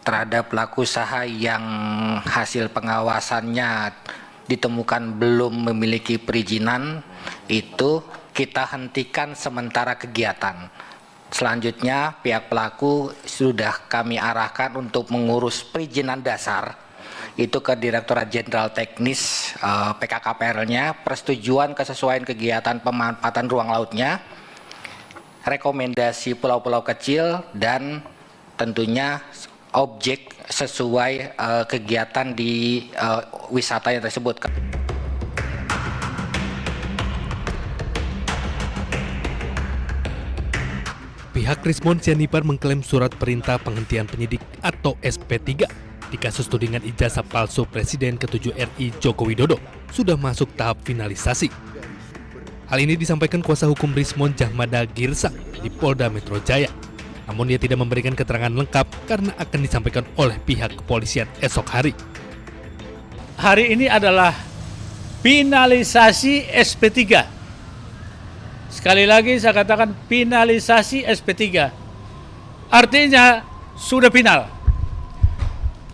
terhadap pelaku usaha yang hasil pengawasannya ditemukan belum memiliki perizinan, itu kita hentikan sementara kegiatan. Selanjutnya pihak pelaku sudah kami arahkan untuk mengurus perizinan dasar, itu ke Direktorat Jenderal Teknis PKKPR-nya, persetujuan kesesuaian kegiatan pemanfaatan ruang lautnya, rekomendasi pulau-pulau kecil, dan tentunya objek sesuai kegiatan di wisata yang tersebut. Pihak Rismon Sianipar mengklaim surat perintah penghentian penyidik atau SP3 di kasus tudingan ijazah palsu Presiden ke-7 RI Joko Widodo sudah masuk tahap finalisasi. Hal ini disampaikan kuasa hukum Rismon Jahmada Girsang di Polda Metro Jaya. Namun dia tidak memberikan keterangan lengkap karena akan disampaikan oleh pihak kepolisian esok hari. Hari ini adalah finalisasi SP3. Sekali lagi saya katakan finalisasi SP3. Artinya sudah final.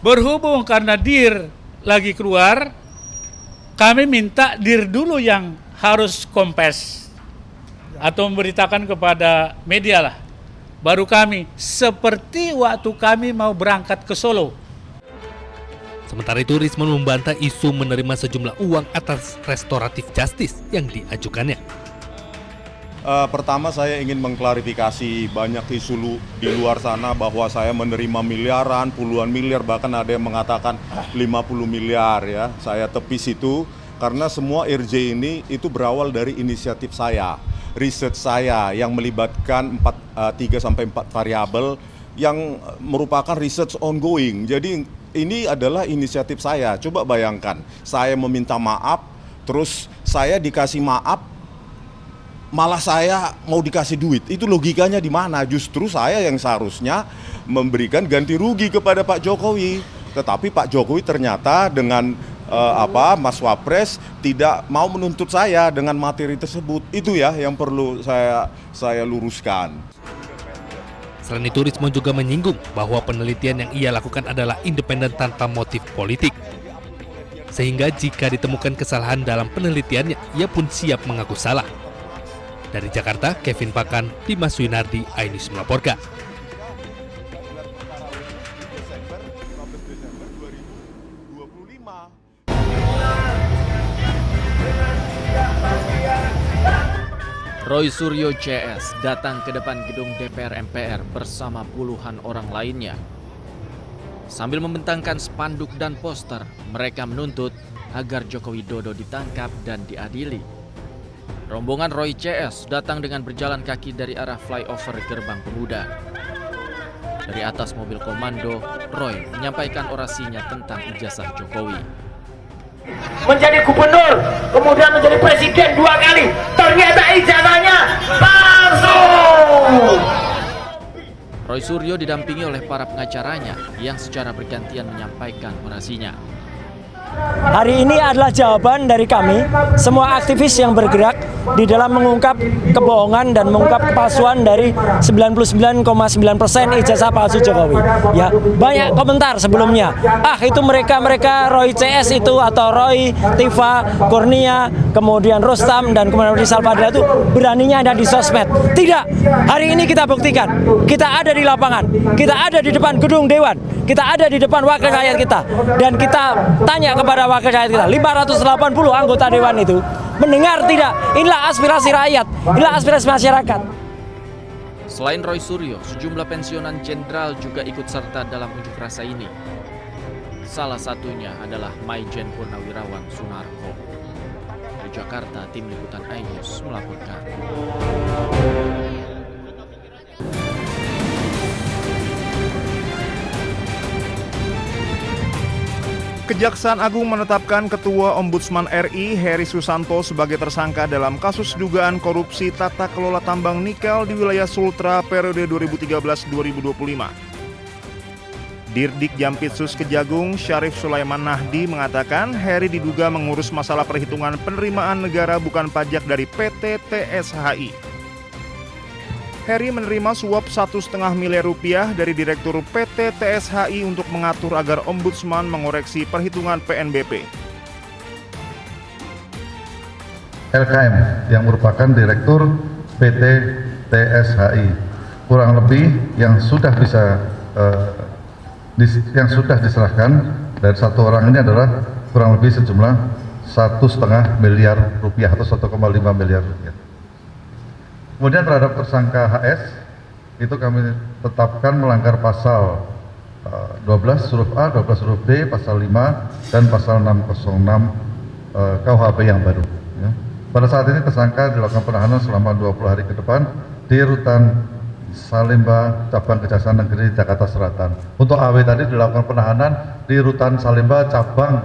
Berhubung karena DIR lagi keluar, kami minta DIR dulu yang harus kompes atau memberitakan kepada media lah. Baru kami, seperti waktu kami mau berangkat ke Solo. Sementara itu Rismon membantah isu menerima sejumlah uang atas restoratif justice yang diajukannya. Pertama saya ingin mengklarifikasi banyak isu di luar sana bahwa saya menerima miliaran, puluhan miliar, bahkan ada yang mengatakan 50 miliar ya. Saya tepis itu karena semua RJ ini itu berawal dari inisiatif saya, riset saya yang melibatkan 3-4 variabel yang merupakan research ongoing. Jadi ini adalah inisiatif saya. Coba bayangkan, saya meminta maaf, terus saya dikasih maaf, malah saya mau dikasih duit. Itu logikanya di mana? Justru saya yang seharusnya memberikan ganti rugi kepada Pak Jokowi. Tetapi Pak Jokowi ternyata dengan Mas Wapres tidak mau menuntut saya dengan materi tersebut. Itu ya yang perlu saya luruskan. Selain itu Rismon juga menyinggung bahwa penelitian yang ia lakukan adalah independen tanpa motif politik. Sehingga jika ditemukan kesalahan dalam penelitiannya, ia pun siap mengaku salah. Dari Jakarta, Kevin Pakan, Dimas Winardi, iNews melaporkan. Roy Suryo CS datang ke depan gedung DPR MPR bersama puluhan orang lainnya. Sambil membentangkan spanduk dan poster, mereka menuntut agar Joko Widodo ditangkap dan diadili. Rombongan Roy CS datang dengan berjalan kaki dari arah flyover Gerbang Pemuda. Dari atas mobil komando, Roy menyampaikan orasinya tentang ijazah Jokowi. Menjadi gubernur, kemudian menjadi presiden 2 kali, ternyata ijazahnya palsu. Roy Suryo didampingi oleh para pengacaranya yang secara bergantian menyampaikan orasinya. Hari ini adalah jawaban dari kami, semua aktivis yang bergerak di dalam mengungkap kebohongan dan mengungkap kepalsuan dari 99,9% ijazah palsu Jokowi. Ya, banyak komentar sebelumnya. Itu mereka Roy CS itu atau Roy, Tifa, Kurnia, kemudian Rustam dan kemudian Rizal Fadila itu beraninya ada di sosmed. Tidak. Hari ini kita buktikan. Kita ada di lapangan. Kita ada di depan gedung Dewan. Kita ada di depan wakil rakyat kita dan kita tanya kepada wakil rakyat kita, 580 anggota Dewan itu mendengar tidak? Inilah aspirasi rakyat, inilah aspirasi masyarakat. Selain Roy Suryo, sejumlah pensiunan jenderal juga ikut serta dalam unjuk rasa ini. Salah satunya adalah Maijen Purnawirawan Sunarko. Di Jakarta, tim liputan iNews melaporkan. Kejaksaan Agung menetapkan Ketua Ombudsman RI Heri Susanto sebagai tersangka dalam kasus dugaan korupsi tata kelola tambang nikel di wilayah Sultra periode 2013-2025. Dirdik Jampitsus Kejagung Syarif Sulaiman Nahdi mengatakan Heri diduga mengurus masalah perhitungan penerimaan negara bukan pajak dari PT TSHI. Heri menerima suap 1,5 miliar rupiah dari Direktur PT TSHI untuk mengatur agar Ombudsman mengoreksi perhitungan PNBP. LKM yang merupakan Direktur PT TSHI kurang lebih yang sudah diserahkan dari satu orang ini adalah kurang lebih sejumlah 1,5 miliar rupiah atau 1,5 miliar rupiah. Kemudian terhadap tersangka HS itu kami tetapkan melanggar pasal 12 huruf A, 12 huruf B, pasal 5 dan pasal 606 KUHP yang baru. Ya. Pada saat ini tersangka dilakukan penahanan selama 20 hari ke depan di Rutan Salemba Cabang Kejaksaan Negeri Jakarta Selatan. Untuk AW tadi dilakukan penahanan di Rutan Salemba Cabang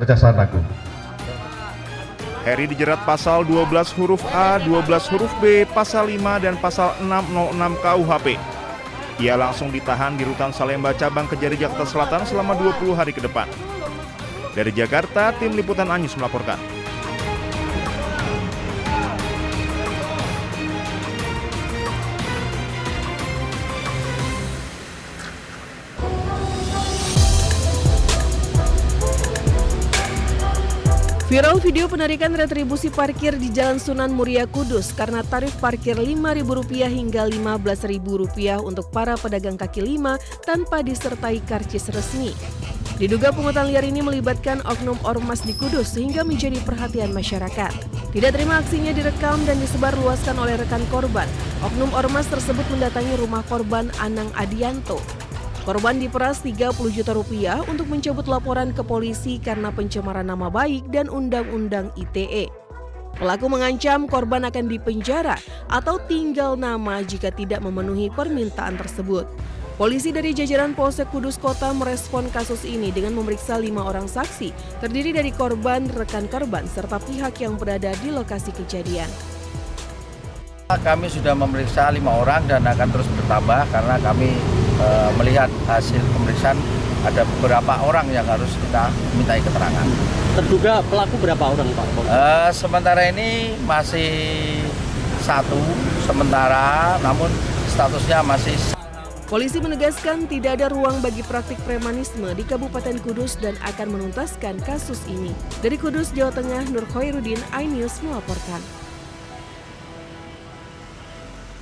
Kejaksaan Agung. Heri dijerat pasal 12 huruf A, 12 huruf B, pasal 5 dan pasal 606 KUHP. Ia langsung ditahan di Rutan Salemba Cabang Kejari Jakarta Selatan selama 20 hari ke depan. Dari Jakarta, tim liputan Anyus melaporkan. Viral video penarikan retribusi parkir di Jalan Sunan Muria Kudus karena tarif parkir Rp5.000 hingga Rp15.000 untuk para pedagang kaki lima tanpa disertai karcis resmi. Diduga pungutan liar ini melibatkan oknum ormas di Kudus sehingga menjadi perhatian masyarakat. Tidak terima aksinya direkam dan disebarluaskan oleh rekan korban. Oknum ormas tersebut mendatangi rumah korban Anang Adianto. Korban diperas Rp30 juta untuk mencabut laporan ke polisi karena pencemaran nama baik dan Undang-Undang ITE. Pelaku mengancam korban akan dipenjara atau tinggal nama jika tidak memenuhi permintaan tersebut. Polisi dari jajaran Polsek Kudus Kota merespon kasus ini dengan memeriksa 5 orang saksi, terdiri dari korban, rekan korban, serta pihak yang berada di lokasi kejadian. Kami sudah memeriksa 5 orang dan akan terus bertambah karena kami melihat hasil pemeriksaan ada beberapa orang yang harus kita mintai keterangan. Terduga pelaku berapa orang, Pak? Sementara ini masih 1 sementara, namun statusnya masih. Polisi menegaskan tidak ada ruang bagi praktik premanisme di Kabupaten Kudus dan akan menuntaskan kasus ini. Dari Kudus, Jawa Tengah, Nur Khairuddin, iNews melaporkan.